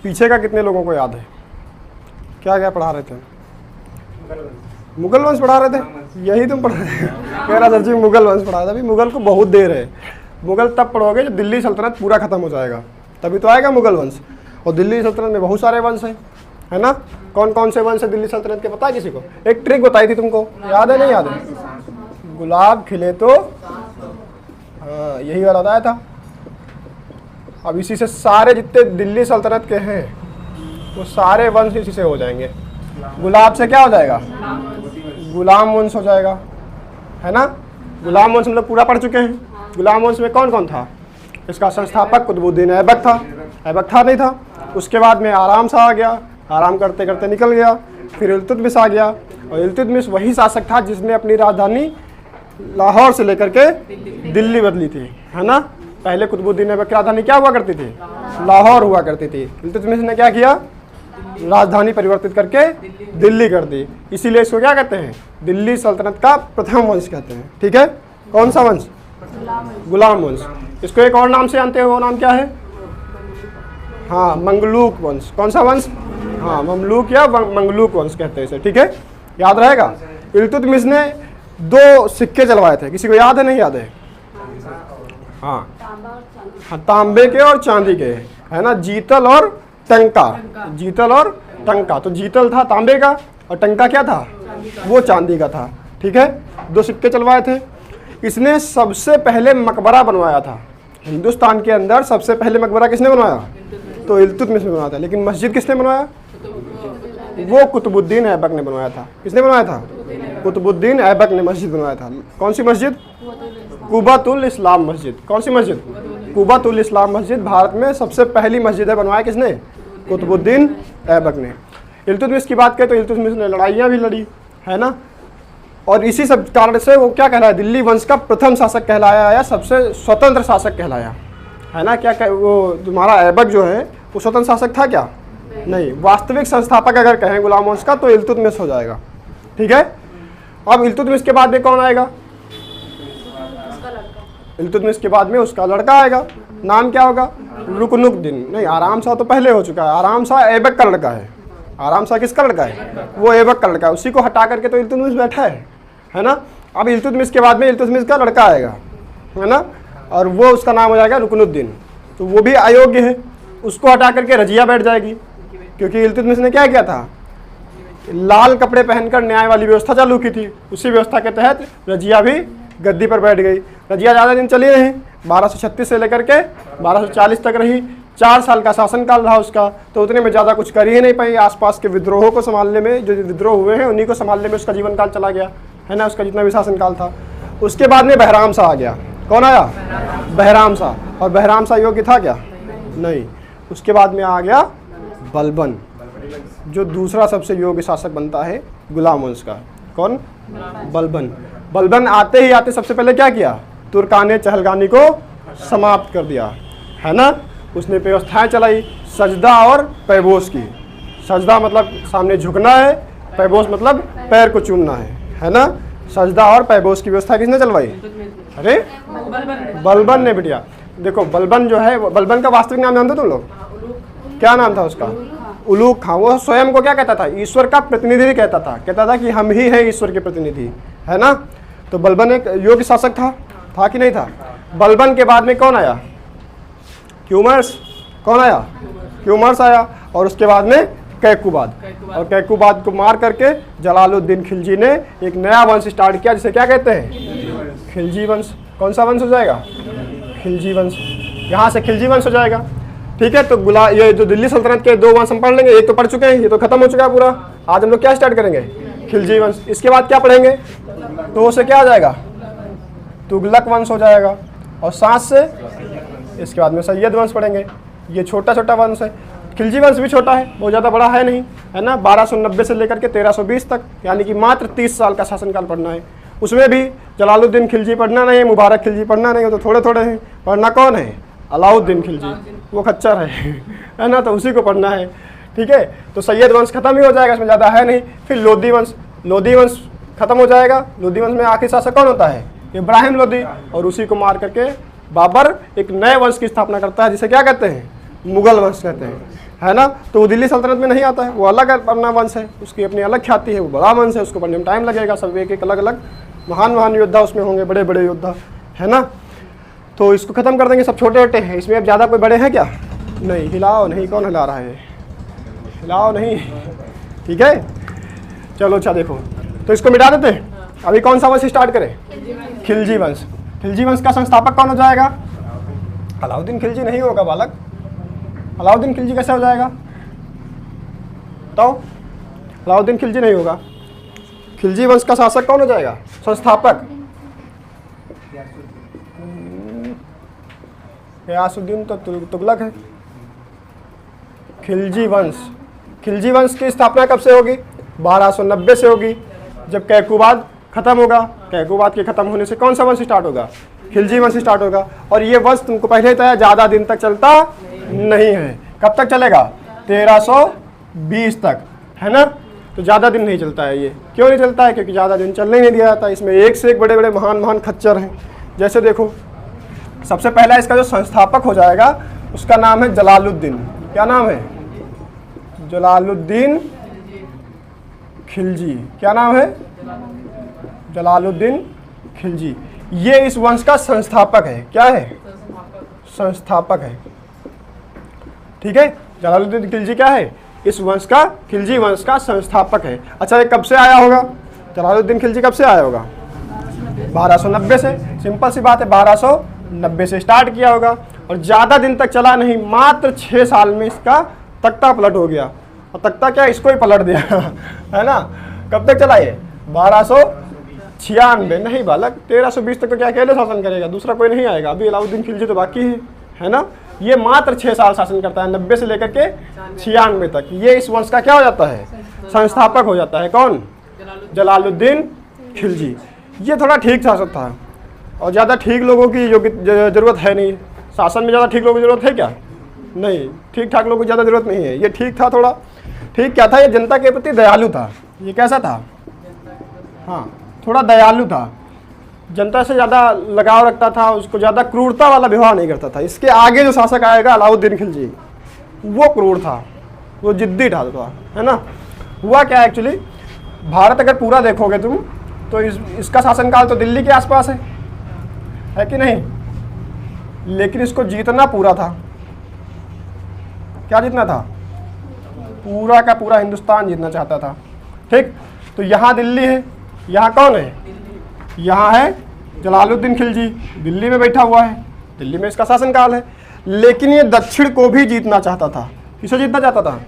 पीछे का कितने लोगों को याद है? क्या क्या पढ़ा रहे थे? मुगल वंश पढ़ा रहे थे, यही तुम पढ़ रहे थे। कह रहा सर जी मुगल वंश पढ़ा था। अभी मुगल को बहुत देर है, मुगल तब पढ़ोगे जब दिल्ली सल्तनत पूरा खत्म हो जाएगा, तभी तो आएगा मुगल वंश। और दिल्ली सल्तनत में बहुत सारे वंश हैं, है ना? कौन कौन से वंश है दिल्ली सल्तनत के, पता है किसी को? एक ट्रिक बताई थी तुमको, याद है नहीं याद है? गुलाब खिले तो, हाँ यही वाला बताया था। अब इसी से सारे जितने दिल्ली सल्तनत के हैं वो सारे वंश इसी से हो जाएंगे। गुलाब से क्या हो जाएगा? गुलाम वंश हो जाएगा, है ना? गुलाम वंश हम लोग पूरा पढ़ चुके हैं। गुलाम वंश में कौन कौन था? इसका संस्थापक कुतुबुद्दीन ऐबक था। ऐबक था नहीं था? उसके बाद में आराम सा आ गया, आराम करते करते निकल गया। फिर इल्तुतमिश आ गया, और इल्तुतमिश वही शासक था जिसने अपनी राजधानी लाहौर से लेकर के दिल्ली बदली थी, है ना? पहले कुतुबुद्दीन ऐबक की राजधानी क्या हुआ करती थी? लाहौर हुआ करती थी। इल्तुतमिश ने क्या किया? राजधानी परिवर्तित करके दिल्ली कर दी। इसीलिए इसको क्या कहते हैं? दिल्ली सल्तनत का प्रथम वंश कहते हैं। ठीक है? कौन सा वंश? गुलाम वंश। इसको एक और नाम से जानते हो, वो नाम क्या है? हाँ, मंगलूक वंश। कौन सा वंश? हाँ, ममलूक या मंगलूक वंश कहते हैं इसे। ठीक है, याद रहेगा। इल्तुतमिश ने 2 सिक्के चलवाए थे, किसी को याद है नहीं याद है? हाँ, तांबे के और चांदी के, है ना? जीतल और टंका। जीतल और टंका। तो जीतल था तांबे का और टंका क्या था? वो चांदी का था। ठीक है, 2 सिक्के चलवाए थे। इसने सबसे पहले मकबरा बनवाया था हिंदुस्तान के अंदर। सबसे पहले मकबरा किसने बनवाया? तो इल्तुतमिश ने बनवाया था। लेकिन मस्जिद किसने बनवाया? वो कुतुबुद्दीन ऐबक ने बनवाया था। किसने बनवाया था? कुतुबुद्दीन ऐबक ने मस्जिद बनवाया था। कौन सी मस्जिद? कुबातुल इस्लाम मस्जिद। कौन सी मस्जिद? कुबातुल इस्लाम मस्जिद। भारत में सबसे पहली मस्जिद है, बनवाया किसने? कुतुबुद्दीन ऐबक ने। इल्तुतमिश की बात करें तो इल्तुतमिश ने लड़ाइयाँ भी लड़ी, है ना? और इसी सब कारण से वो क्या कहलाया? दिल्ली वंश का प्रथम शासक कहलाया या सबसे स्वतंत्र शासक कहलाया, है ना? क्या वो तुम्हारा ऐबक जो है वो स्वतंत्र शासक था क्या? नहीं। वास्तविक संस्थापक अगर कहें गुलाम वंश का तो इल्तुतमिश हो जाएगा। ठीक है, अब इल्तुतमिश के बाद में कौन आएगा? इल्तुतमिश के बाद में उसका लड़का आएगा। नाम क्या होगा? रुकनुद्दीन। नहीं, आराम शाह तो पहले हो चुका है। आराम शाह ऐबक का लड़का है। आराम शाह किसका लड़का है? वो ऐबक का लड़का है। उसी को हटा करके तो इल्तुतमिश बैठा है ना? अब इल्तुतमिश के बाद में इल्तुतमिश का लड़का आएगा, है ना? और वो उसका नाम हो जाएगा रुकनुद्दीन। तो वो भी अयोग्य है, उसको हटा करके रजिया बैठ जाएगी। क्योंकि इल्तुतमिश ने क्या किया था? लाल कपड़े पहनकर न्याय वाली व्यवस्था चालू की थी। उसी व्यवस्था के तहत रजिया भी गद्दी पर बैठ गई। रजिया ज़्यादा दिन चली नहीं, 1236 से लेकर के 1240 तक रही। 4 साल का शासनकाल रहा उसका। तो उतने में ज़्यादा कुछ कर ही नहीं पाई। आसपास के विद्रोहों को संभालने में, जो विद्रोह हुए हैं उन्हीं को संभालने में उसका जीवन काल चला गया, है ना? उसका जितना भी शासनकाल था। उसके बाद में बहराम शाह आ गया। कौन आया? बहराम शाह। और बहराम शाह योग्य था क्या? नहीं। उसके बाद में आ गया बलबन, जो दूसरा सबसे योग्य शासक बनता है गुलाम वंश का। कौन? बलबन। बलबन आते ही आते सबसे पहले क्या किया? तुर्काने चहलगानी को समाप्त कर दिया, है ना? उसने व्यवस्थाएं चलाई सजदा और पैबोस की। सजदा मतलब सामने झुकना है, पैबोस मतलब पैर को चूमना है ना? सजदा और पैबोस की व्यवस्था किसने चलवाई? अरे बलबन ने बिटिया। देखो बलबन जो है, बलबन का वास्तविक नाम जानते तुम लोग? क्या नाम था उसका? उलूग खां। वो स्वयं को क्या कहता था? ईश्वर का प्रतिनिधि कहता था। कहता था कि हम ही हैं ईश्वर के प्रतिनिधि, है ना? तो बलबन एक योग्य शासक था कि नहीं था? बलबन के बाद में कौन आया? क्यूमर्स। कौन आया? क्यूमर्स आया। और उसके बाद में कैकुबाद। और कैकुबाद को मार करके जलालुद्दीन खिलजी ने एक नया वंश स्टार्ट किया, जिसे क्या कहते हैं? खिलजी वंश। कौन सा वंश हो जाएगा? खिलजी वंश। यहाँ से खिलजी वंश हो जाएगा। ठीक है, तो ये जो दिल्ली सल्तनत के 2 वंश हम पढ़ लेंगे। एक तो पढ़ चुके हैं, ये तो खत्म हो चुका है पूरा। आज हम लोग क्या स्टार्ट करेंगे? खिलजी वंश। इसके बाद क्या पढ़ेंगे? तो उसे क्या हो जाएगा? तुगलक वंश हो जाएगा। और साथ से इसके बाद में सैयद वंश पढ़ेंगे। ये छोटा छोटा वंश है। खिलजी वंश भी छोटा है, बहुत ज़्यादा बड़ा है नहीं, है ना? 1290 से लेकर के 1320 तक, यानी कि मात्र 30 साल का शासनकाल पढ़ना है। उसमें भी जलालुद्दीन खिलजी पढ़ना नहीं है, मुबारक खिलजी पढ़ना नहीं है, तो थोड़े थोड़े हैं। पढ़ना कौन है? अलाउद्दीन खिलजी, वो खच्चर है ना? तो उसी को पढ़ना है। ठीक है, तो सैयद वंश खत्म ही हो जाएगा, इसमें ज़्यादा है नहीं। फिर लोधी वंश। लोधी वंश खत्म हो जाएगा। लोधी वंश में आखिरी शासक कौन होता है? इब्राहिम लोधी। और उसी को मार करके बाबर एक नए वंश की स्थापना करता है, जिसे क्या कहते हैं? मुगल वंश कहते हैं, है ना। तो वो दिल्ली सल्तनत में नहीं आता है, वो अलग अपना वंश है, उसकी अपनी अलग ख्याति है, वो बड़ा वंश है, उसको पढ़ने में टाइम लगेगा। सब एक एक अलग अलग महान महान योद्धा उसमें होंगे, बड़े बड़े योद्धा, है ना। तो इसको ख़त्म कर देंगे, सब छोटे छोटे हैं, इसमें अब ज़्यादा कोई बड़े हैं क्या? नहीं। हिलाओ नहीं, कौन हिला रहा है? हिलाओ नहीं, ठीक है। चलो अच्छा देखो, तो इसको मिटा देते हैं। अभी कौन सा वंश स्टार्ट करें? खिलजी वंश। खिलजी वंश का संस्थापक कौन हो जाएगा? अलाउद्दीन खिलजी नहीं होगा बालक। अलाउद्दीन खिलजी कैसे हो जाएगा? तो अलाउद्दीन खिलजी नहीं होगा। खिलजी वंश का शासक कौन हो जाएगा? संस्थापक गयासुद्दीन तो तुगलक है। खिलजी वंश, खिलजी वंश की स्थापना कब से होगी? 1290 से होगी, जब कैकुबाद खत्म होगा। कैकुबाद के खत्म होने से कौन सा वंश स्टार्ट होगा? खिलजी वंश स्टार्ट होगा। और ये वंश तुमको पहले बताया ज़्यादा दिन तक चलता नहीं है। कब तक चलेगा? 1320 तक, है ना। तो ज़्यादा दिन नहीं चलता है ये। क्यों नहीं चलता है? क्योंकि ज़्यादा दिन चलने नहीं दिया जाता। इसमें एक से एक बड़े बड़े महान महान खच्चर हैं। जैसे देखो, सबसे पहला इसका जो संस्थापक हो जाएगा उसका नाम है जलालुद्दीन। क्या नाम है? जलालुद्दीन खिलजी। क्या नाम है? जलालुद्दीन खिलजी। ये इस वंश का संस्थापक है। क्या है? संस्थापक है, ठीक है। जलालुद्दीन खिलजी क्या है? इस वंश का, खिलजी वंश का संस्थापक है। अच्छा, ये कब से आया होगा? जलालुद्दीन खिलजी कब से आया होगा? 1290 से। सिंपल सी बात है, 1290 से स्टार्ट किया होगा और ज़्यादा दिन तक चला नहीं। मात्र 6 साल में इसका तख्ता पलट हो गया। और तख्ता क्या, इसको ही पलट दिया है ना। कब तक चला ये? 1296 नहीं बालक, 1320 तक तो क्या अकेले शासन करेगा, दूसरा कोई नहीं आएगा। अभी अलाउद्दीन खिलजी तो बाकी है ना। ये मात्र 6 साल शासन करता है, 90 से लेकर के 96 तक। ये इस वंश का क्या हो जाता है? संस्थापक हो जाता है। कौन? जलालुद्दीन खिलजी। ये थोड़ा ठीक शासक था और ज़्यादा ठीक लोगों की ज़रूरत है नहीं। शासन में ज़्यादा ठीक लोगों की ज़रूरत है क्या? नहीं, ठीक ठाक लोगों की ज़्यादा ज़रूरत नहीं है। ये ठीक था थोड़ा। ठीक क्या था? ये जनता के प्रति दयालु था। ये कैसा था? हाँ, थोड़ा दयालु था, जनता से ज़्यादा लगाव रखता था, उसको ज़्यादा क्रूरता वाला व्यवहार नहीं करता था। इसके आगे जो शासक आएगा अलाउद्दीन खिलजी, वो क्रूर था, वो जिद्दी था, है ना। हुआ क्या एक्चुअली, भारत अगर पूरा देखोगे तुम तो इसका शासनकाल तो दिल्ली के आसपास है कि नहीं। लेकिन इसको जीतना पूरा था। क्या जीतना था? पूरा का पूरा हिंदुस्तान जीतना चाहता था, ठीक। तो यहाँ दिल्ली है, यहाँ कौन है? यहाँ है जलालुद्दीन खिलजी, दिल्ली में बैठा हुआ है, दिल्ली में इसका शासनकाल है। लेकिन ये दक्षिण को भी जीतना चाहता था। किसे जीतना चाहता था?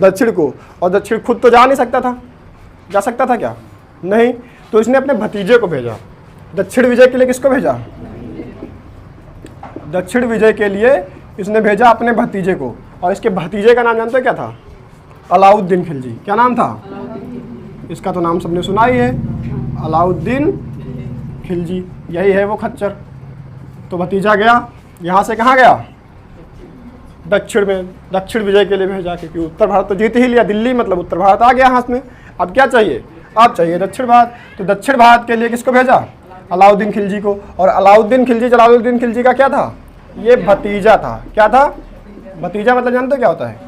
दक्षिण को। और दक्षिण खुद तो जा नहीं सकता था। जा सकता था क्या? नहीं। तो इसने अपने भतीजे को भेजा दक्षिण विजय के लिए। किसको भेजा? दक्षिण विजय के लिए इसने भेजा अपने भतीजे को। और इसके भतीजे का नाम जानते हो क्या था? अलाउद्दीन खिलजी। क्या नाम था? इसका तो नाम सबने सुना ही है, अलाउद्दीन खिलजी। यही है वो खच्चर। तो भतीजा गया, यहाँ से कहाँ गया? दक्षिण में, दक्षिण विजय के लिए भेजा, क्योंकि उत्तर भारत तो जीत ही लिया। दिल्ली मतलब उत्तर भारत आ गया हाथ में। अब क्या चाहिए? अब चाहिए दक्षिण भारत। तो दक्षिण भारत के लिए किसको भेजा? अलाउद्दीन खिलजी को। और अलाउद्दीन खिलजी, जलालुद्दीन खिलजी का क्या था? ये भतीजा था। क्या था? भतीजा मतलब जानते हो क्या होता है?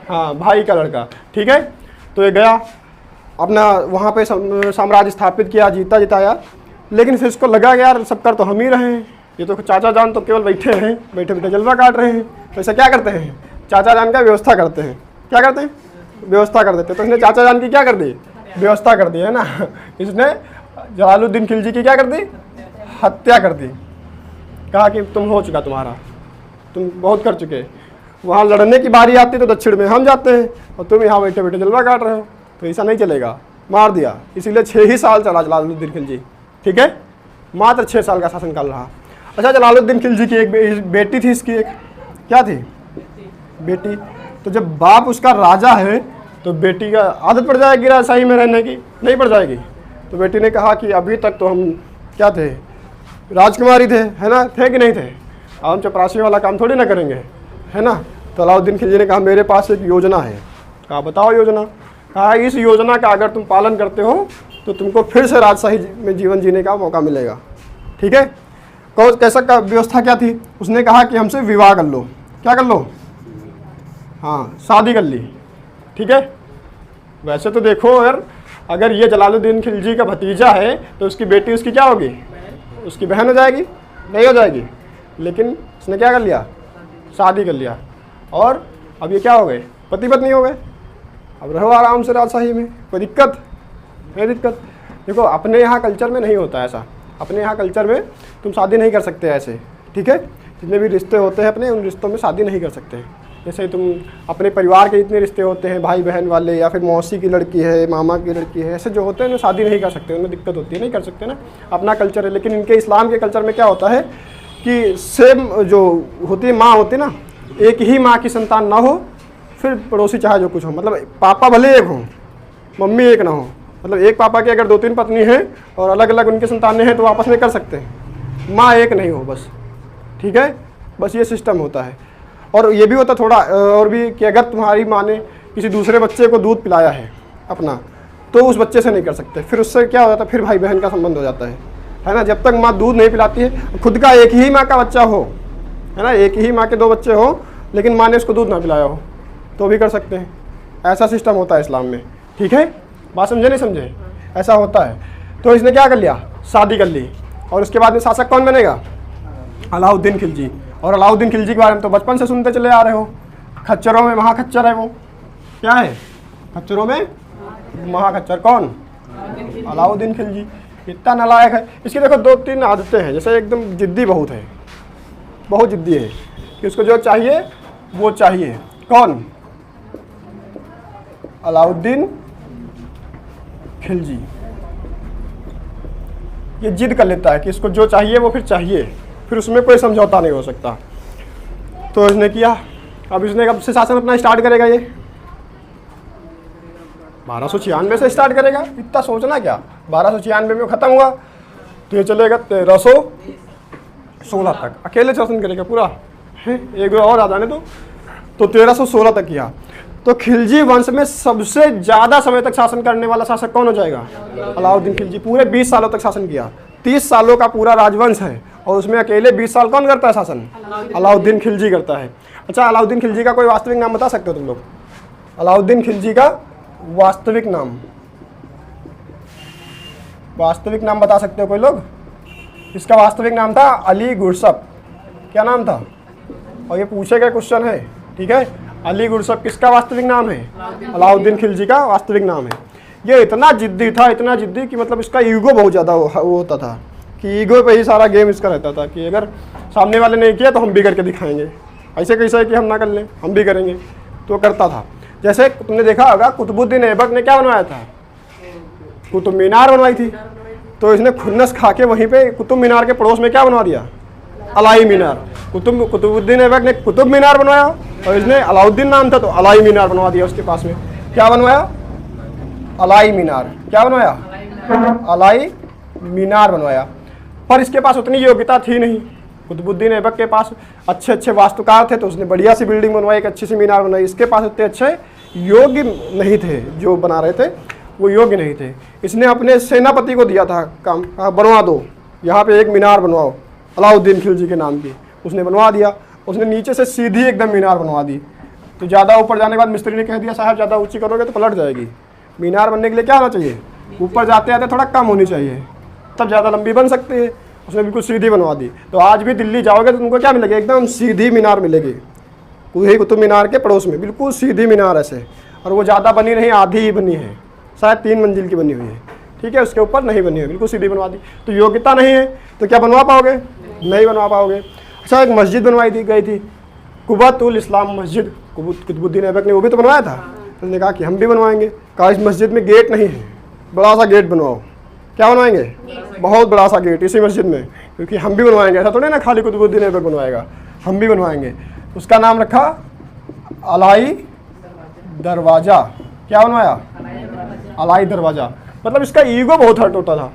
हाँ, भाई का लड़का, ठीक है। तो ये गया अपना वहाँ पे साम्राज्य स्थापित किया, जीता जिताया। लेकिन फिर इसको लगा यार सब कर तो हम ही रहे हैं, ये तो चाचा जान तो केवल बैठे हैं, बैठे बैठे जलवा काट रहे हैं। तो ऐसा क्या करते हैं? चाचा जान का व्यवस्था करते हैं। क्या करते हैं? व्यवस्था कर देते। तो इसने चाचा जान की क्या कर दी? व्यवस्था कर दी, है ना। इसने जलालुद्दीन खिलजी की क्या कर दी? हत्या कर दी। कहा कि तुम हो चुका, तुम्हारा, तुम बहुत कर चुके। वहाँ लड़ने की बारी आती तो दक्षिण में हम जाते हैं और तुम यहाँ बैठे बैठे जलवा काट रहे हो। तो ऐसा नहीं चलेगा, मार दिया। इसीलिए 6 ही साल चला जलालुद्दीन खिलजी, ठीक है। मात्र 6 साल का शासनकाल रहा। अच्छा, जलालुद्दीन खिलजी की एक बेटी थी। इसकी एक क्या थी? बेटी। तो जब बाप उसका राजा है तो बेटी का आदत पड़ जाएगी राजशाही में रहने की? नहीं पड़ जाएगी। तो बेटी ने कहा कि अभी तक तो हम क्या थे? राजकुमारी थे, है ना। थे कि नहीं थे? अब हम चपरासी वाला काम थोड़ी ना करेंगे, है ना। तो अलाउद्दीन खिलजी ने कहा मेरे पास एक योजना है। कहा बताओ योजना। कहा इस योजना का अगर तुम पालन करते हो तो तुमको फिर से राजशाही में जीवन जीने का मौका मिलेगा, ठीक है। कौन कैसा का व्यवस्था क्या थी? उसने कहा कि हमसे विवाह कर लो। क्या कर लो? हाँ शादी कर ली, ठीक है। वैसे तो देखो यार, अगर ये जलालुद्दीन खिलजी का भतीजा है तो उसकी बेटी उसकी क्या होगी, उसकी बहन हो जाएगी, नहीं हो जाएगी। लेकिन उसने क्या कर लिया, शादी कर लिया, और अब ये क्या हो गए, पति पत्नी हो गए। अब रहो आराम से राजशाही में, कोई दिक्कत नहीं। दिक्कत देखो अपने यहाँ कल्चर में नहीं होता ऐसा। अपने यहाँ कल्चर में तुम शादी नहीं कर सकते ऐसे, ठीक है। जितने भी रिश्ते होते हैं अपने, उन रिश्तों में शादी नहीं कर सकते। जैसे तुम अपने परिवार के जितने रिश्ते होते हैं, भाई बहन वाले, या फिर मौसी की लड़की है, मामा की लड़की है, ऐसे जो होते हैं ना शादी नहीं कर सकते, उनमें दिक्कत होती है, नहीं कर सकते ना, अपना कल्चर है। लेकिन इनके इस्लाम के कल्चर में क्या होता है कि सेम जो होती है माँ होती है ना, एक ही माँ की संतान ना हो, फिर पड़ोसी चाहे जो कुछ हो, मतलब पापा भले एक हों, मम्मी एक ना हो, मतलब एक पापा की अगर 2-3 पत्नी हैं और अलग अलग उनकी संतानें हैं तो आपस में कर सकते हैं, माँ एक नहीं हो बस, ठीक है। बस ये सिस्टम होता है। और ये भी होता थोड़ा और भी कि अगर तुम्हारी माँ ने किसी दूसरे बच्चे को दूध पिलाया है अपना, तो उस बच्चे से नहीं कर सकते, फिर उससे क्या हो जाता है, फिर भाई बहन का संबंध हो जाता है ना। जब तक माँ दूध नहीं पिलाती है, खुद का एक ही माँ का बच्चा हो, है ना, एक ही माँ के 2 बच्चे हो, लेकिन माँ ने उसको दूध ना पिलाया हो, तो भी कर सकते हैं। ऐसा सिस्टम होता है इस्लाम में, ठीक है। बात समझे नहीं समझे, ऐसा होता है। तो इसने क्या कर लिया, शादी कर ली, और उसके बाद में शासक कौन बनेगा, अलाउद्दीन खिलजी। और अलाउद्दीन खिलजी के बारे में तो बचपन से सुनते चले आ रहे हो, खच्चरों में महाखच्चर है वो, क्या है, खच्चरों में महाखच्चर कौन, अलाउद्दीन खिलजी। इतना नालायक है। इसकी देखो 2-3 आदतें हैं, जैसे एकदम जिद्दी बहुत है, बहुत जिद्दी है कि उसको जो चाहिए वो चाहिए। कौन, अलाउद्दीन खिलजी। ये जिद कर लेता है कि इसको जो चाहिए वो फिर चाहिए, फिर उसमें कोई समझौता नहीं हो सकता। तो इसने किया। अब इसने कब से शासन अपना स्टार्ट करेगा, ये 1296 से स्टार्ट करेगा। इतना सोचना क्या, 1296 में ख़त्म हुआ तो ये चलेगा 1316 तक, अकेले शासन करेगा पूरा है। एक दो और आ जाने तो 1316 तक किया। तो खिलजी वंश में सबसे ज़्यादा समय तक शासन करने वाला शासक कौन हो जाएगा, अलाउद्दीन खिलजी। पूरे 20 सालों तक शासन किया। 30 सालों का पूरा राजवंश है और उसमें अकेले 20 साल कौन करता है शासन, अलाउद्दीन खिलजी करता है। अच्छा, अलाउद्दीन खिलजी का कोई वास्तविक नाम बता सकते हो तुम लोग, अलाउद्दीन खिलजी का वास्तविक नाम, वास्तविक नाम बता सकते हो कोई लोग। इसका वास्तविक नाम था अली गुरसप। क्या नाम था, और ये पूछे गए क्वेश्चन है, ठीक है। अली गुरसप किसका वास्तविक नाम है, अलाउद्दीन खिलजी का वास्तविक नाम है। ये इतना जिद्दी था, इतना जिद्दी कि मतलब इसका ईगो बहुत ज़्यादा वो होता था कि ईगो पे ही सारा गेम इसका रहता था कि अगर सामने वाले ने किया तो हम भी करके दिखाएंगे, ऐसे कैसे है कि हम ना कर लें, हम भी करेंगे। तो करता था। जैसे तुमने देखा होगा कुतुबुद्दीन ऐबक ने क्या बनवाया था, कुतुब मीनार बनवाई थी। तो इसने खुन्नस खा के वहीं पे कुतुब मीनार के पड़ोस में क्या बनवा दिया, अलाई मीनार। कुतुबुद्दीन ऐबक ने कुतुब मीनार बनवाया और इसने अलाउद्दीन नाम था तो अलाई मीनार बनवा दिया उसके पास में। क्या बनवाया, अलाई मीनार। क्या बनवाया, अलाई मीनार बनवाया। पर इसके पास उतनी योग्यता थी नहीं। कुतुबुद्दीन ऐबक के पास अच्छे अच्छे वास्तुकार थे तो उसने बढ़िया सी बिल्डिंग बनवाई, एक अच्छी सी मीनार बनवाई। इसके पास उतने अच्छे योग्य नहीं थे, जो बना रहे थे वो योग्य नहीं थे। इसने अपने सेनापति को दिया था काम, कहा बनवा दो, यहाँ पे एक मीनार बनवाओ अलाउद्दीन खिलजी के नाम की। उसने बनवा दिया। उसने नीचे से सीधी एकदम मीनार बनवा दी। तो ज़्यादा ऊपर जाने के बाद मिस्त्री ने कह दिया साहब ज़्यादा ऊँची करोगे तो पलट जाएगी। मीनार बनने के लिए क्या होना चाहिए, ऊपर जाते आते थोड़ा कम होनी चाहिए, तब ज़्यादा लंबी बन सकती है। उसने बिल्कुल सीधी बनवा दी। तो आज भी दिल्ली जाओगे तो तुमको क्या मिलेगी, एकदम सीधी मीनार मिलेगी। वही कुतुब मीनार के पड़ोस में बिल्कुल सीधी मीनार ऐसे, और वो ज़्यादा बनी नहीं, आधी ही बनी है, शायद 3 मंजिल की बनी हुई है, ठीक है। उसके ऊपर नहीं बनी है, बिल्कुल सीधी बनवा दी। तो योग्यता नहीं है तो क्या बनवा पाओगे, नहीं बनवा पाओगे। अच्छा, एक मस्जिद बनवाई थी गई थी, कुबतुल इस्लाम मस्जिद, कुतुबुद्दीन ऐबक ने वो भी तो बनवाया था। उसने कहा कि हम भी बनवाएंगे। कहा इस मस्जिद में गेट नहीं है, बड़ा सा गेट बनवाओ। क्या बनवाएंगे, बहुत बड़ा सा गेट इसी मस्जिद में, क्योंकि हम भी बनवाएंगे। ऐसा थोड़ी ना खाली कुतुबुद्दीन ऐबक बनवाएगा, हम भी बनवाएंगे। उसका नाम रखा अलाई दरवाज़ा। क्या बनवाया, अलाई दरवाज़ा। मतलब इसका ईगो बहुत हर्ट होता था।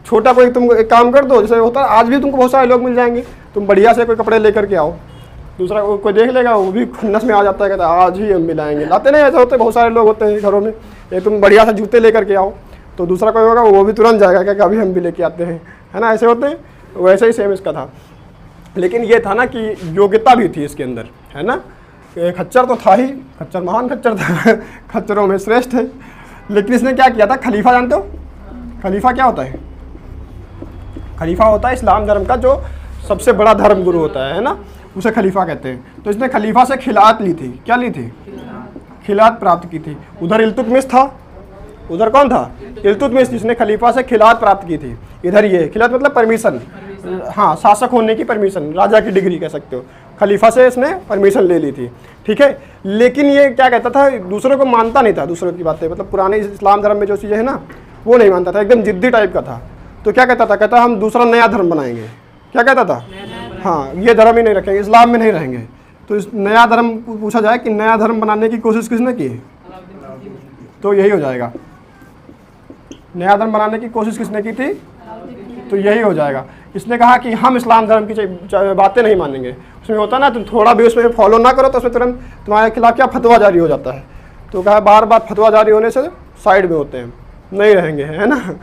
छोटा कोई तुम एक काम कर दो, जैसे होता है आज भी तुमको बहुत सारे लोग मिल जाएंगे, तुम बढ़िया से कोई कपड़े लेकर के आओ, दूसरा कोई देख लेगा वो भी खुन्नस में आ जाता है, कहता है आज ही हम मिलाएंगे। लाते नहीं, ऐसे होते बहुत सारे लोग होते हैं घरों में। ये तुम बढ़िया से जूते लेकर के आओ तो दूसरा कोई होगा वो भी तुरंत जाएगा क्या अभी हम भी लेके आते हैं, है ना, ऐसे होते हैं। वैसे ही सेम इसका था। लेकिन ये था ना कि योग्यता भी थी इसके अंदर, है ना। खच्चर तो था ही, खच्चर महान खच्चर था खच्चरों में श्रेष्ठ है। लेकिन इसने क्या किया था? खलीफा जानते हो? खलीफा क्या होता है? खलीफा होता है इस्लाम धर्म का जो सबसे बड़ा धर्म गुरु होता है ना, उसे खलीफा कहते हैं। तो इसने खलीफा से खिलात ली थी। क्या ली थी? खिलात प्राप्त की थी। उधर इल्तुतमिश था, उधर कौन था? इल्तुतमिश, जिसने खलीफा से खिलात प्राप्त की थी। इधर ये खिलात मतलब परमिशन, हाँ, शासक होने की परमिशन, राजा की डिग्री कह सकते हो। खलीफा से इसने परमिशन ले ली थी, ठीक है। लेकिन ये क्या कहता था? दूसरों को मानता नहीं था, दूसरों की बातें, मतलब पुराने इस्लाम धर्म में जो चीज़ें है ना, वो नहीं मानता था, एकदम जिद्दी टाइप का था। तो क्या कहता था? कहता हम दूसरा नया धर्म बनाएंगे। क्या कहता था? हाँ, ये धर्म ही नहीं रखेंगे, इस्लाम में नहीं रहेंगे। तो इस नया धर्म पूछा जाए कि नया धर्म बनाने की कोशिश किसने की? तो यही हो जाएगा, नया धर्म बनाने की कोशिश किसने की थी? तो यही हो जाएगा। इसने कहा कि हम इस्लाम धर्म की बातें नहीं मानेंगे। उसमें होता ना, तुम थोड़ा भी उसमें फॉलो ना करो तो उसमें तुरंत तुम्हारे खिलाफ क्या फतवा जारी हो जाता है। तो कहा बार बार फतवा जारी होने से साइड में होते हैं, नहीं रहेंगे, है ना।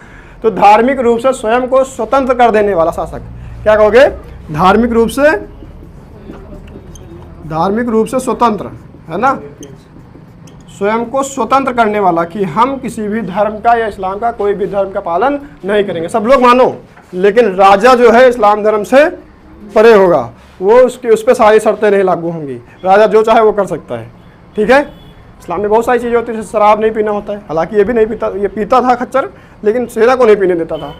तो धार्मिक रूप से स्वयं को स्वतंत्र कर देने वाला शासक, क्या कहोगे? धार्मिक रूप से स्वतंत्र, है ना, स्वयं को स्वतंत्र करने वाला, कि हम किसी भी धर्म का या इस्लाम का कोई भी धर्म का पालन नहीं करेंगे। सब लोग मानो, लेकिन राजा जो है इस्लाम धर्म से परे होगा, वो उस पर सारी शर्तें नहीं लागू होंगी। राजा जो चाहे वो कर सकता है, ठीक है। इस्लाम में बहुत सारी चीज़ें होती है, जैसे शराब नहीं पीना होता है। हालांकि ये भी नहीं पीता, ये पीता था खच्चर, लेकिन सेना को नहीं पीने देता था।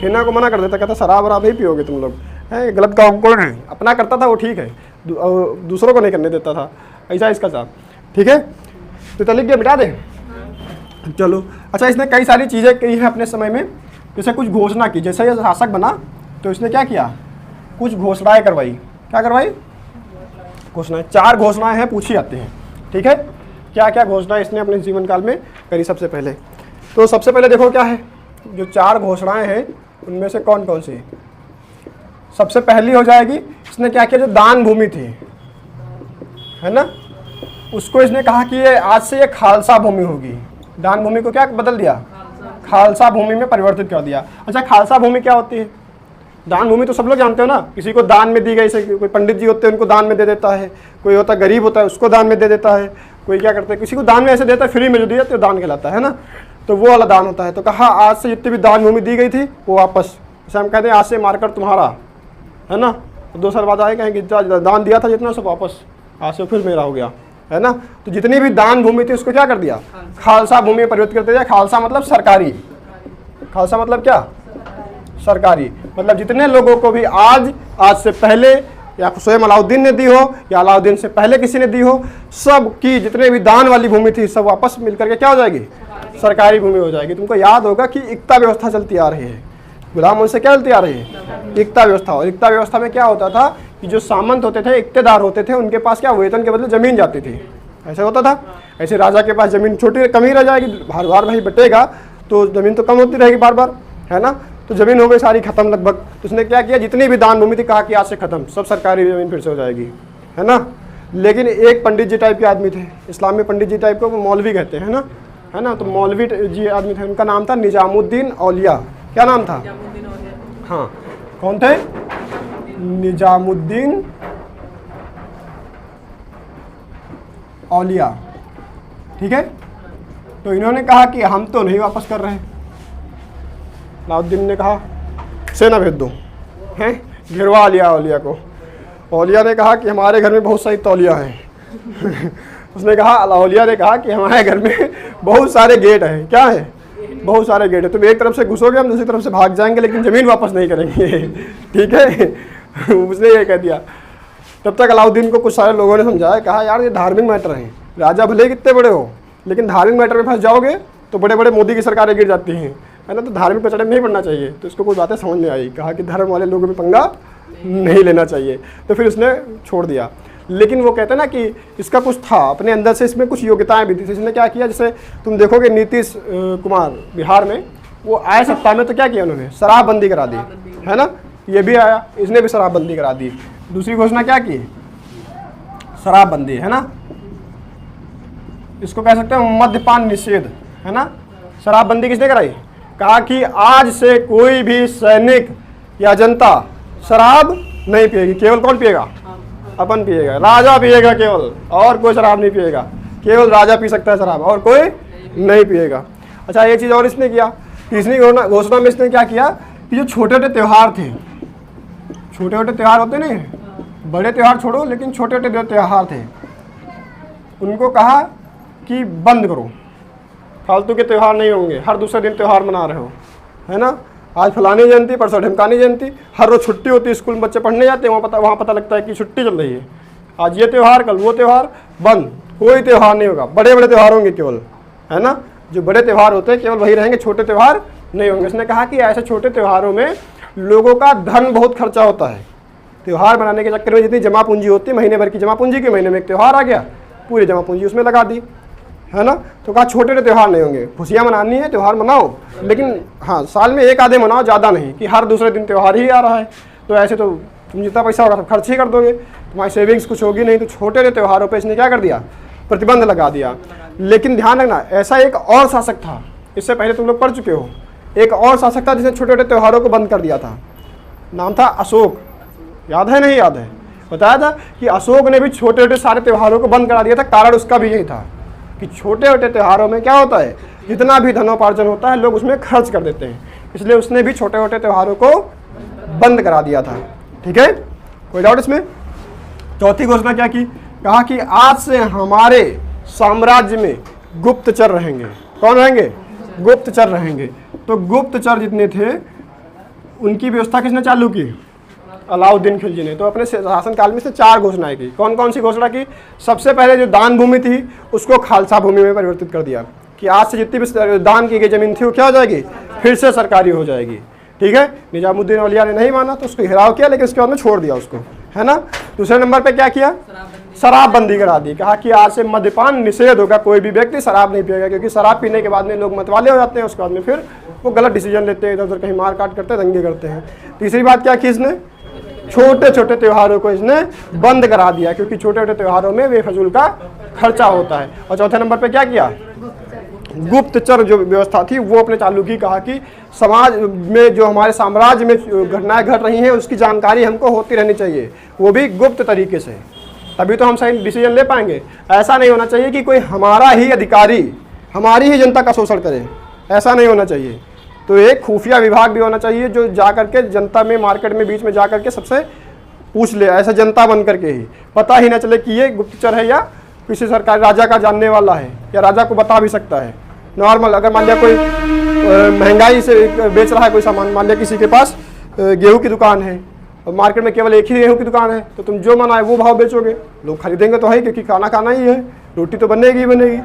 सेना को मना कर देता, कहता शराब वराब नहीं पियोगे तुम लोग, है गलत काम कौन है। अपना करता था वो ठीक है, दूसरों को नहीं करने देता था, ऐसा इसका था, ठीक है। तो लिख दिया, मिटा दे, चलो। अच्छा, इसने कई सारी चीज़ें की हैं अपने समय में, जैसे कुछ घोषणा की। जैसे ये शासक बना तो इसने क्या किया? कुछ घोषणाएं करवाई। क्या करवाई? घोषणाएं। 4 घोषणाएं हैं, पूछी जाती हैं, ठीक है। क्या क्या घोषणाएं इसने अपने जीवन काल में करी? सबसे पहले तो सबसे पहले देखो क्या है, जो 4 घोषणाएं हैं उनमें से कौन कौन सी? सबसे पहली हो जाएगी, इसने क्या किया? जो दान भूमि थी, है ना, उसको इसने कहा कि ये आज से ये खालसा भूमि होगी। दान भूमि को क्या बदल दिया? खालसा भूमि में परिवर्तित कर दिया। अच्छा, खालसा भूमि क्या होती है? दान भूमि तो सब लोग जानते हो ना, किसी को दान में दी गई, से कोई पंडित जी होते हैं उनको दान में दे देता है, कोई होता गरीब होता है उसको दान में दे देता है, कोई क्या करता है किसी को दान में ऐसे देता है, फ्री में जो दिया तो दान कहलाता है ना। तो वो वाला दान होता है। तो कहा आज से जितनी भी दान भूमि दी गई थी वो वापस, जैसे हम कहते हैं आज से मारकर तुम्हारा, है ना। तो 2 साल बाद आए कहेंगे दान दिया था जितना सब वापस, आज से फिर मेरा हो गया, है ना। तो जितनी भी दान भूमि थी उसको क्या कर दिया? खालसा भूमि में परिवर्तित कर दिया। खालसा मतलब सरकारी, खालसा मतलब क्या? सरकारी। मतलब जितने लोगों को भी आज से पहले या स्वयं अलाउद्दीन ने दी हो या अलाउद्दीन से पहले किसी ने दी हो, सब की जितने भी दान वाली भूमि थी सब वापस मिलकर के क्या हो जाएगी? सरकारी भूमि हो जाएगी। तुमको याद होगा कि एकता व्यवस्था चलती आ रही है, गुलाम से क्या चलती आ रही है? एकता व्यवस्था। और एकता व्यवस्था में क्या होता था कि जो सामंत होते थे, इक्तेदार होते थे, उनके पास क्या वेतन के बदले जमीन जाती थी, ऐसे होता था। ऐसे राजा के पास जमीन छोटी कम ही रह जाएगी, बार बार भाई बटेगा तो जमीन तो कम होती रहेगी बार बार, है ना। तो जमीन हो गई सारी खत्म लगभग। तो उसने क्या किया? जितनी भी दान भूमि थी कहा कि आज से खत्म, सब सरकारी जमीन फिर से हो जाएगी, है ना। लेकिन एक पंडित जी टाइप के आदमी थे, इस्लाम में पंडित जी टाइप को मौलवी कहते हैं ना, है ना। तो मौलवी जी आदमी थे, उनका नाम था निजामुद्दीन औलिया। क्या नाम था? हाँ, कौन थे? निजामुद्दीन औलिया, ठीक है। तो इन्होंने कहा कि हम तो नहीं वापस कर रहे। अलाउद्दीन ने कहा सेना भेज दो, हैं, गिरवा लिया औलिया को। औलिया ने कहा कि हमारे घर में बहुत सारी तौलिया हैं उसने कहा, औलिया ने कहा कि हमारे घर में बहुत सारे गेट हैं। क्या है? बहुत सारे गेट है। तुम एक तरफ से घुसोगे, हम दूसरी तरफ से भाग जाएंगे, लेकिन ज़मीन वापस नहीं करेंगे ठीक है उसने ये कह दिया। तब तक अलाउद्दीन को कुछ सारे लोगों ने समझाया, कहा यार ये धार्मिक मैटर है, राजा भले ही कितने बड़े हो, लेकिन धार्मिक मैटर में फंस जाओगे तो बड़े बड़े मोदी की सरकारें गिर जाती हैं, है ना। तो धार्मिक पचड़े में नहीं पड़ना चाहिए। तो इसको कोई बातें समझ में आई, कहा कि धर्म वाले लोगों में पंगा नहीं लेना चाहिए। तो फिर उसने छोड़ दिया। लेकिन वो कहते हैं ना कि इसका कुछ था अपने अंदर से, इसमें कुछ योग्यताएं भी थी। इसने क्या किया? जैसे तुम देखोगे नीतीश कुमार बिहार में, वो आए सत्ता में तो क्या किया उन्होंने? शराबबंदी करा दी, है ना। ये भी आया, इसने भी शराबबंदी करा दी। दूसरी घोषणा क्या की? शराबबंदी, है ना। इसको कह सकते हैं मद्यपान निषेध, है ना। शराबबंदी किसने कराई? कहा कि आज से कोई भी सैनिक या जनता शराब नहीं पिएगी। केवल कौन पिएगा? अपन पिएगा, राजा पिएगा केवल, और कोई शराब नहीं पिएगा, केवल राजा पी सकता है शराब और कोई नहीं पिएगा। अच्छा एक चीज़ और इसने किया, तीसरी घोषणा में इसने क्या किया कि जो छोटे छोटे त्यौहार थे, छोटे छोटे त्यौहार होते नहीं, बड़े त्यौहार छोड़ो, लेकिन छोटे छोटे जो त्यौहार थे उनको कहा कि बंद करो, फालतू के त्यौहार नहीं होंगे, हर दूसरे दिन त्यौहार मना रहे हो, है ना, आज फलानी जयंती, परसों ढमकानी जयंती, हर रोज छुट्टी होती है, स्कूल में बच्चे पढ़ने जाते हैं, वहाँ पता लगता है कि छुट्टी चल रही है, आज ये त्यौहार कल वो त्यौहार, बंद, कोई त्यौहार नहीं होगा, बड़े बड़े त्यौहार होंगे केवल, है ना, जो बड़े त्यौहार होते हैं केवल वही रहेंगे, छोटे त्यौहार नहीं होंगे। उसने कहा कि ऐसे छोटे त्योहारों में लोगों का धन बहुत खर्चा होता है, त्यौहार बनाने के चक्कर में जितनी जमा पूंजी होती है, महीने भर की जमा पूंजी के महीने में एक त्यौहार आ गया, पूरी जमा पूंजी उसमें लगा दी, है ना। तो कहा छोटे छोटे त्यौहार नहीं होंगे, खुशियाँ मनानी है त्यौहार मनाओ, लेकिन हाँ साल में एक आधे मनाओ, ज़्यादा नहीं कि हर दूसरे दिन त्यौहार ही आ रहा है, तो ऐसे तो तुम जितना पैसा होगा सब खर्च ही कर दोगे, तुम्हारी सेविंग्स कुछ होगी नहीं। तो छोटे छोटे त्योहारों पर इसने क्या कर दिया, प्रतिबंध लगा दिया। लेकिन ध्यान रखना, ऐसा एक और शासक था, इससे पहले तुम लोग पढ़ चुके हो, एक और शासक था जिसने छोटे छोटे त्योहारों को बंद कर दिया था, नाम था अशोक, याद है नहीं याद है, बताया था कि अशोक ने भी छोटे छोटे सारे त्योहारों को बंद करा दिया था। कारण उसका भी यही था कि छोटे छोटे त्योहारों में क्या होता है, जितना भी धनोपार्जन होता है लोग उसमें खर्च कर देते हैं, इसलिए उसने भी छोटे छोटे त्योहारों को बंद करा दिया था। ठीक है, कोई डाउट इसमें। चौथी घोषणा क्या की, कहा कि आज से हमारे साम्राज्य में गुप्तचर रहेंगे। कौन रहेंगे, गुप्तचर रहेंगे। तो गुप्तचर जितने थे उनकी व्यवस्था किसने चालू की, अलाउद्दीन खिलजी ने। तो अपने शासन काल में से 4 घोषणाएं की। कौन कौन सी घोषणा की, सबसे पहले जो दान भूमि थी उसको खालसा भूमि में परिवर्तित कर दिया कि आज से जितनी भी दान की गई जमीन थी वो क्या हो जाएगी, फिर से सरकारी हो जाएगी। ठीक है, निजामुद्दीन औलिया ने नहीं माना तो उसको घेराव किया, लेकिन उसके बाद में छोड़ दिया उसको, है ना। दूसरे नंबर पे क्या किया, शराबबंदी करा दी। कहा कि आज से मद्यपान निषेध होगा, कोई भी व्यक्ति शराब नहीं पिएगा, क्योंकि शराब पीने के बाद में लोग मतवाले हो जाते हैं, उसके बाद में फिर वो गलत डिसीजन लेते हैं, इधर उधर कहीं मार काट करते हैं, दंगे करते हैं। तीसरी बात क्या की इसने, छोटे छोटे त्योहारों को इसने बंद करा दिया, क्योंकि छोटे छोटे त्योहारों में बेफजूल का खर्चा होता है। और चौथे नंबर पे क्या किया, गुप्तचर जो व्यवस्था थी वो अपने चालू की। कहा कि समाज में जो हमारे साम्राज्य में घटनाएं घट रही हैं उसकी जानकारी हमको होती रहनी चाहिए, वो भी गुप्त तरीके से, तभी तो हम सही डिसीजन ले पाएंगे। ऐसा नहीं होना चाहिए कि कोई हमारा ही अधिकारी हमारी ही जनता का शोषण करे, ऐसा नहीं होना चाहिए। तो एक खुफिया विभाग भी होना चाहिए जो जा करके जनता में, मार्केट में, बीच में जा करके सबसे पूछ ले, ऐसा जनता बन करके ही, पता ही ना चले कि ये गुप्तचर है या किसी सरकारी राजा का जानने वाला है, या राजा को बता भी सकता है। नॉर्मल अगर मान लिया कोई महंगाई से बेच रहा है कोई सामान, मान लिया किसी के पास गेहूं की दुकान है और मार्केट में केवल एक ही गेहूं की दुकान है, तो तुम जो मना है वो भाव बेचोगे, लोग खरीदेंगे तो है, क्योंकि खाना खाना ही है, रोटी तो बनेगी ही बनेगी।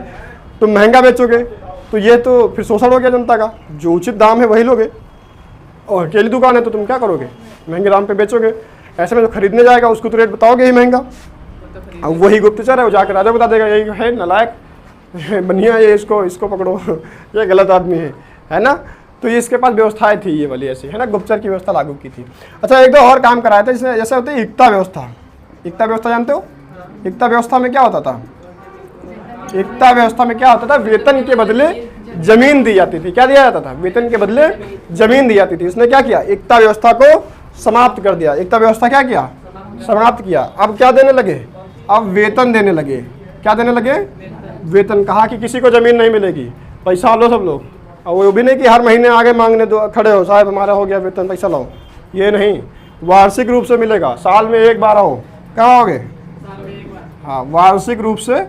तुम महंगा बेचोगे तो ये तो फिर शोषण हो गया जनता का, जो उचित दाम है वही लोगे, और अकेली दुकान है तो तुम क्या करोगे, महंगे दाम पे बेचोगे। ऐसे में जो खरीदने जाएगा उसको तो रेट बताओगे ही महंगा, अब वही गुप्तचर है, वो जाकर राजा बता देगा यही है नालायक बनिया, ये इसको पकड़ो ये गलत आदमी है ना। तो ये इसके पास व्यवस्थाएं थी ये वाली ऐसी, है ना, गुप्तचर की व्यवस्था लागू की थी। अच्छा एक दो और काम कराया था जिसमें, जैसे होते एकता व्यवस्था। एकता व्यवस्था जानते हो, एकता व्यवस्था में क्या होता था, एकता व्यवस्था में क्या होता था, वेतन के बदले जमीन दी जाती थी। क्या दिया जाता था, वेतन के बदले जमीन दी जाती थी। उसने क्या किया, एकता व्यवस्था को समाप्त कर दिया। एकता व्यवस्था क्या किया, समाप्त किया। अब क्या देने लगे, अब वेतन देने लगे। क्या देने लगे, वेतन। कहा कि किसी को जमीन नहीं मिलेगी, पैसा लो सब लोग, और वो भी नहीं कि हर महीने आगे मांगने दो खड़े हो, साहब हमारा हो गया वेतन पैसा लाओ, ये नहीं, वार्षिक रूप से मिलेगा, साल में एक बार आओ, कहाँ आओगे, हाँ वार्षिक रूप से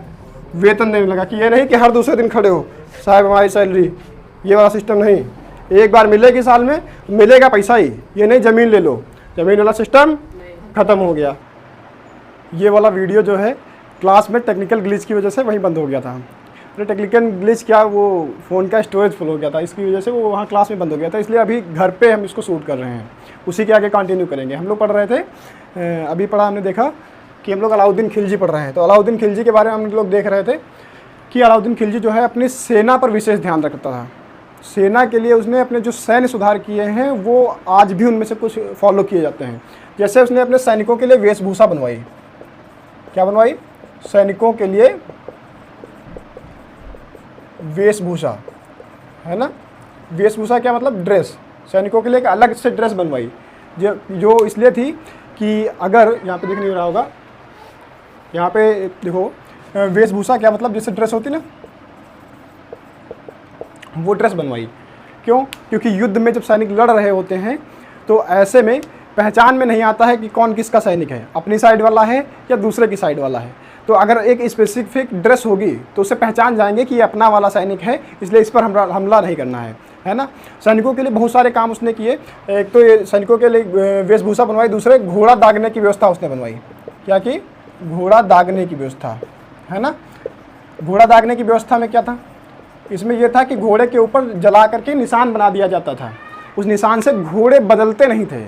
वेतन देने लगा। कि ये नहीं कि हर दूसरे दिन खड़े हो, साहब हमारी सैलरी, ये वाला सिस्टम नहीं, एक बार मिलेगी साल में, मिलेगा पैसा ही, ये नहीं जमीन ले लो, जमीन वाला सिस्टम खत्म हो गया। ये वाला वीडियो जो है क्लास में टेक्निकल ग्लिच की वजह से वहीं बंद हो गया था। टेक्निकल ग्लिच क्या, वो फ़ोन का स्टोरेज फुल हो गया था, इसकी वजह से वो वहाँ क्लास में बंद हो गया था, इसलिए अभी घर पे हम इसको शूट कर रहे हैं, उसी के आगे कंटिन्यू करेंगे। हम लोग पढ़ रहे थे, अभी पढ़ा हमने देखा कि हम लोग अलाउद्दीन खिलजी पढ़ रहे हैं। तो अलाउद्दीन खिलजी के बारे में हम लोग देख रहे थे कि अलाउद्दीन खिलजी जो है अपनी सेना पर विशेष ध्यान रखता था। सेना के लिए उसने अपने जो सैन्य सुधार किए हैं वो आज भी उनमें से कुछ फॉलो किए जाते हैं। जैसे उसने अपने सैनिकों के लिए वेशभूषा बनवाई। क्या बनवाई, सैनिकों के लिए वेशभूषा, है ना। वेशभूषा क्या मतलब, ड्रेस, सैनिकों के लिए एक अलग से ड्रेस बनवाई, जो इसलिए थी कि अगर यहाँ पे देख नहीं रहा होगा, यहाँ पे देखो वेशभूषा क्या मतलब, जैसे ड्रेस होती ना, वो ड्रेस बनवाई। क्यों? क्योंकि युद्ध में जब सैनिक लड़ रहे होते हैं तो ऐसे में पहचान में नहीं आता है कि कौन किसका सैनिक है, अपनी साइड वाला है या दूसरे की साइड वाला है। तो अगर एक स्पेसिफिक ड्रेस होगी तो उससे पहचान जाएंगे कि ये अपना वाला सैनिक है, इसलिए इस पर हमला नहीं करना है ना। सैनिकों के लिए बहुत सारे काम उसने किए। एक तो ये सैनिकों के लिए वेशभूषा बनवाई, दूसरे घोड़ा दागने की व्यवस्था उसने बनवाई। क्या की? घोड़ा दागने की व्यवस्था, है ना। घोड़ा दागने की व्यवस्था में क्या था? इसमें यह था कि घोड़े के ऊपर जला करके निशान बना दिया जाता था। उस निशान से घोड़े बदलते नहीं थे,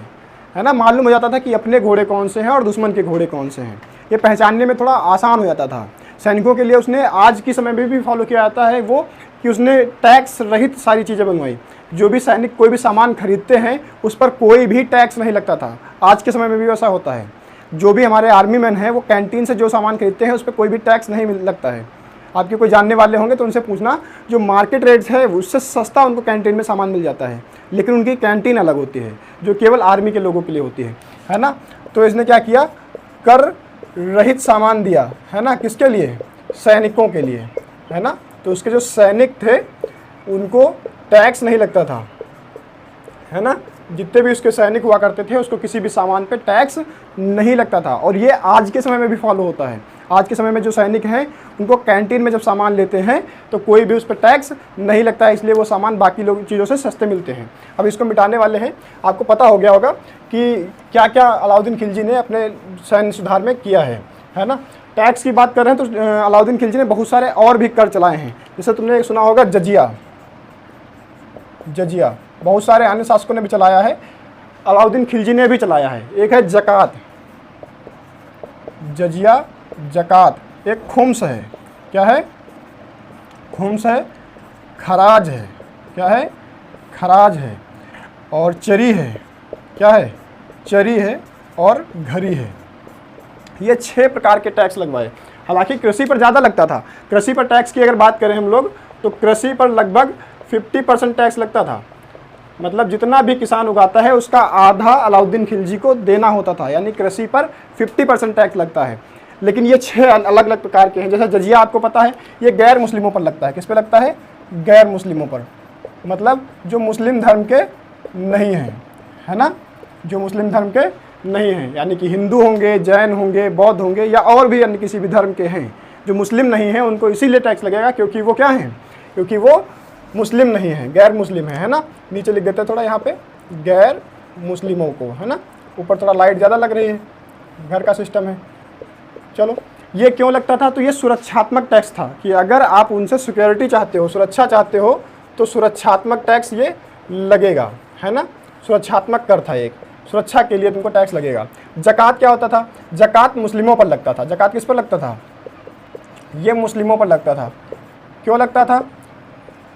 है ना। मालूम हो जाता था कि अपने घोड़े कौन से हैं और दुश्मन के घोड़े कौन से हैं। ये पहचानने में थोड़ा आसान हो जाता था। सैनिकों के लिए उसने आज के समय में भी फॉलो किया जाता है वो, कि उसने टैक्स रहित सारी चीज़ें बनवाई। जो भी सैनिक कोई भी सामान खरीदते हैं उस पर कोई भी टैक्स नहीं लगता था। आज के समय में भी वैसा होता है। जो भी हमारे आर्मी मैन हैं वो कैंटीन से जो सामान खरीदते हैं उस पर कोई भी टैक्स नहीं लगता है। आपके कोई जानने वाले होंगे तो उनसे पूछना, जो मार्केट रेट्स है उससे सस्ता उनको कैंटीन में सामान मिल जाता है, लेकिन उनकी कैंटीन अलग होती है जो केवल आर्मी के लोगों के लिए होती है ना। तो इसने क्या किया? कर रहित सामान दिया, है ना। किसके लिए? सैनिकों के लिए, है ना। तो उसके जो सैनिक थे उनको टैक्स नहीं लगता था, है ना। जितने भी उसके सैनिक हुआ करते थे उसको किसी भी सामान पे टैक्स नहीं लगता था। और ये आज के समय में भी फॉलो होता है। आज के समय में जो सैनिक हैं उनको कैंटीन में जब सामान लेते हैं तो कोई भी उस पर टैक्स नहीं लगता है, इसलिए वो सामान बाकी लोग चीज़ों से सस्ते मिलते हैं। अब इसको मिटाने वाले हैं। आपको पता हो गया होगा कि क्या क्या अलाउद्दीन खिलजी ने अपने सैन्य सुधार में किया है ना। टैक्स की बात कर रहे हैं तो अलाउद्दीन खिलजी ने बहुत सारे और भी कर चलाए हैं। जैसे तुमने सुना होगा जजिया, बहुत सारे अन्य शासकों ने भी चलाया है, अलाउद्दीन खिलजी ने भी चलाया है। एक है ज़कात, जजिया, ज़कात। एक खुम्स है, क्या है? खुम्स है। खराज है, क्या है? खराज है। और चरी है, क्या है? चरी है। और घरी है। ये 6 प्रकार के टैक्स लगवाए। हालांकि कृषि पर ज़्यादा लगता था। कृषि पर टैक्स की अगर बात करें हम लोग तो कृषि पर लगभग 50% टैक्स लगता था। मतलब जितना भी किसान उगाता है उसका आधा अलाउद्दीन खिलजी को देना होता था, यानी कृषि पर 50% टैक्स लगता है। लेकिन ये 6 अलग अलग प्रकार के हैं। जैसे जजिया आपको पता है, ये गैर मुस्लिमों पर लगता है। किस पे लगता है? गैर मुस्लिमों पर, मतलब जो मुस्लिम धर्म के नहीं हैं, है ना। जो मुस्लिम धर्म के नहीं हैं, यानी कि हिंदू होंगे, जैन होंगे, बौद्ध होंगे या और भी अन्य किसी भी धर्म के हैं, जो मुस्लिम नहीं हैं उनको इसीलिए टैक्स लगेगा क्योंकि वो क्या हैं? क्योंकि वो मुस्लिम नहीं है, गैर मुस्लिम है ना। नीचे लिख देते हैं थोड़ा यहाँ पे, गैर मुस्लिमों को, है ना। ऊपर थोड़ा लाइट ज़्यादा लग रही है, घर का सिस्टम है। चलो, ये क्यों लगता था? तो ये सुरक्षात्मक टैक्स था कि अगर आप उनसे सिक्योरिटी चाहते हो, सुरक्षा चाहते हो, तो सुरक्षात्मक टैक्स ये लगेगा, है ना। सुरक्षात्मक कर था, एक सुरक्षा के लिए तुमको टैक्स लगेगा। ज़कात क्या होता था? ज़कात मुस्लिमों पर लगता था। ज़कात किस पर लगता था? ये मुस्लिमों पर लगता था। क्यों लगता था?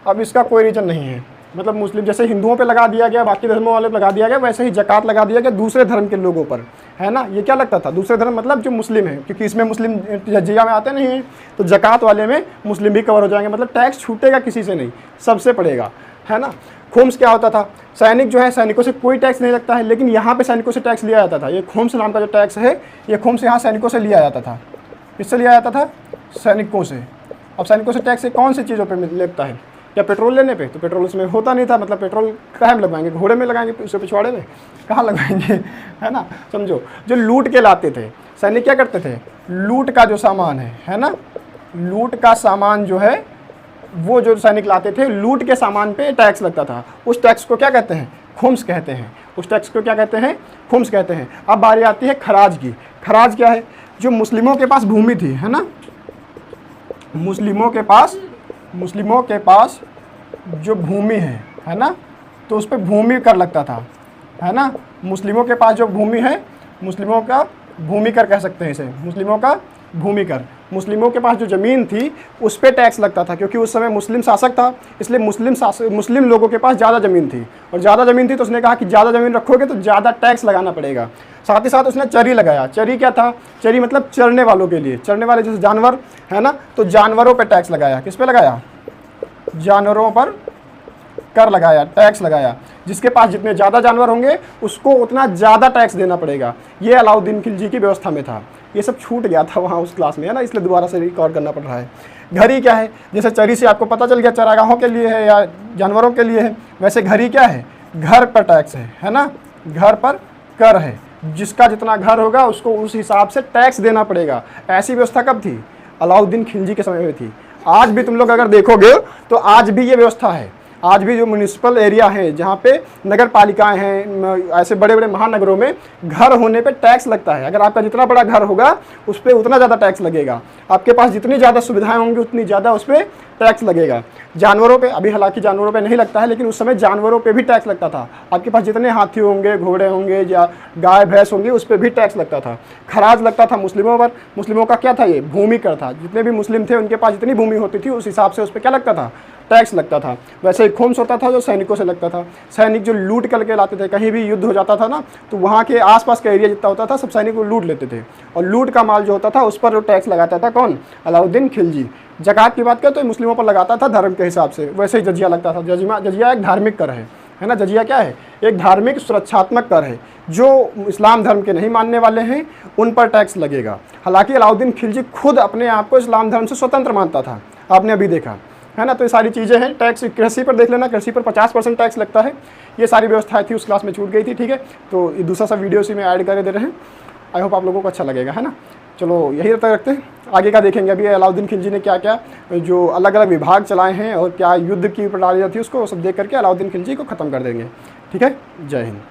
अब इसका कोई रीज़न नहीं है। मतलब मुस्लिम, जैसे हिंदुओं पे लगा दिया गया, बाकी धर्मों वाले पे लगा दिया गया, वैसे ही ज़कात लगा दिया गया दूसरे धर्म के लोगों पर, है ना। ये क्या लगता था? दूसरे धर्म मतलब जो मुस्लिम है, क्योंकि इसमें मुस्लिम जजिया में आते नहीं हैं, तो ज़कात वाले में मुस्लिम भी कवर हो जाएंगे। मतलब टैक्स छूटेगा किसी से नहीं, सबसे पड़ेगा, है ना। खुम्स क्या होता था? सैनिक जो है, सैनिकों से कोई टैक्स नहीं लगता है, लेकिन यहाँ पे सैनिकों से टैक्स लिया जाता था। ये खुम्स नाम का जो टैक्स है, ये खुम्स यहाँ सैनिकों से लिया जाता था। किससे लिया जाता था? सैनिकों से। अब सैनिकों से टैक्स कौन सी चीज़ों पर लगता है? या पेट्रोल लेने पे? तो पेट्रोल उसमें होता नहीं था। मतलब पेट्रोल कहाँ में लगवाएंगे? घोड़े में लगाएंगे, उसके पिछवाड़े में कहाँ लगवाएंगे, है ना। समझो, जो लूट के लाते थे सैनिक, क्या करते थे? लूट का जो सामान है ना, लूट का सामान जो है वो जो सैनिक लाते थे, लूट के सामान पे टैक्स लगता था। उस टैक्स को क्या कहते हैं? खुम्स कहते हैं। उस टैक्स को क्या कहते हैं? खुम्स कहते हैं। अब बारी आती है खराज की। खराज क्या है? जो मुस्लिमों के पास भूमि थी, है ना, मुस्लिमों के पास जो भूमि है ना, तो उस पर भूमि कर लगता था, है ना। मुस्लिमों के पास जो भूमि है, मुस्लिमों का भूमि कर कह सकते हैं इसे, मुस्लिमों का भूमि कर। मुस्लिमों के पास जो ज़मीन थी उस पर टैक्स लगता था, क्योंकि उस समय मुस्लिम शासक था, इसलिए मुस्लिम लोगों के पास ज़्यादा ज़मीन थी। और ज़्यादा ज़मीन थी तो उसने कहा कि ज़्यादा ज़मीन रखोगे तो ज़्यादा टैक्स लगाना पड़ेगा। साथ ही साथ उसने चरी लगाया। चरी क्या था? चरी मतलब चरने वालों के लिए, चरने वाले जैसे जानवर, है ना, तो जानवरों पर टैक्स लगाया। किस पे लगाया? जानवरों पर कर लगाया, टैक्स लगाया। जिसके पास जितने ज़्यादा जानवर होंगे उसको उतना ज़्यादा टैक्स देना पड़ेगा। ये अलाउद्दीन खिलजी की व्यवस्था में था। ये सब छूट गया था वहाँ उस क्लास में, है ना, इसलिए दोबारा से रिकॉर्ड करना पड़ रहा है। घड़ी क्या है, जैसे चरी से आपको पता चल गया चरागाहों के लिए है या जानवरों के लिए है, वैसे घड़ी क्या है, घर पर टैक्स है ना, घर पर कर है, जिसका जितना घर होगा उसको उस हिसाब से टैक्स देना पड़ेगा। ऐसी व्यवस्था कब थी, अलाउद्दीन खिलजी के समय में थी। आज भी तुम लोग अगर देखोगे तो आज भी ये व्यवस्था है। आज भी जो म्यूनिसिपल एरिया है, जहाँ पे नगर पालिकाएँ हैं, ऐसे बड़े बड़े महानगरों में घर होने पे टैक्स लगता है। अगर आपका जितना बड़ा घर होगा उस पर उतना ज़्यादा टैक्स लगेगा, आपके पास जितनी ज़्यादा सुविधाएं होंगी उतनी ज़्यादा उस पर टैक्स लगेगा। जानवरों पे, अभी हालांकि जानवरों पे नहीं लगता है, लेकिन उस समय जानवरों पे भी टैक्स लगता था। आपके पास जितने हाथी होंगे, घोड़े होंगे या गाय भैंस होंगी, उस पर भी टैक्स लगता था। खराज लगता था मुस्लिमों पर। मुस्लिमों का क्या था, ये भूमि कर था। जितने भी मुस्लिम थे उनके पास जितनी भूमि होती थी उस हिसाब से उस पर क्या लगता था, टैक्स लगता था। वैसे ही खुम्स होता था जो सैनिकों से लगता था। सैनिक जो लूट करके लाते थे, कहीं भी युद्ध हो जाता था ना, तो वहाँ के आसपास का एरिया जितना होता था सब सैनिक को लूट लेते थे, और लूट का माल जो होता था उस पर टैक्स लगाता था कौन, अलाउद्दीन खिलजी। ज़कात की बात करें तो मुस्लिमों पर लगाता था धर्म के हिसाब से। वैसे ही जजिया लगता था। जजिया एक धार्मिक कर है ना। जजिया क्या है, एक धार्मिक सुरक्षात्मक कर है। जो इस्लाम धर्म के नहीं मानने वाले हैं उन पर टैक्स लगेगा। हालांकि अलाउद्दीन खिलजी खुद अपने आप को इस्लाम धर्म से स्वतंत्र मानता था, आपने अभी देखा है ना। तो ये सारी चीज़ें हैं। टैक्स कृषि पर देख लेना, कृषि पर 50% टैक्स लगता है। ये सारी व्यवस्थाएं थी, उस क्लास में छूट गई थी, ठीक है। तो ये दूसरा सा वीडियो इसी में ऐड करके दे रहे हैं। आई होप आप लोगों को अच्छा लगेगा, है ना। चलो यही तक रखते हैं, आगे का देखेंगे। अभी अलाउद्दीन खिलजी ने क्या क्या जो अलग अलग विभाग चलाए हैं और क्या युद्ध की प्रणाली थी उसको सब देख करके अलाउद्दीन खिलजी को ख़त्म कर देंगे, ठीक है। जय हिंद।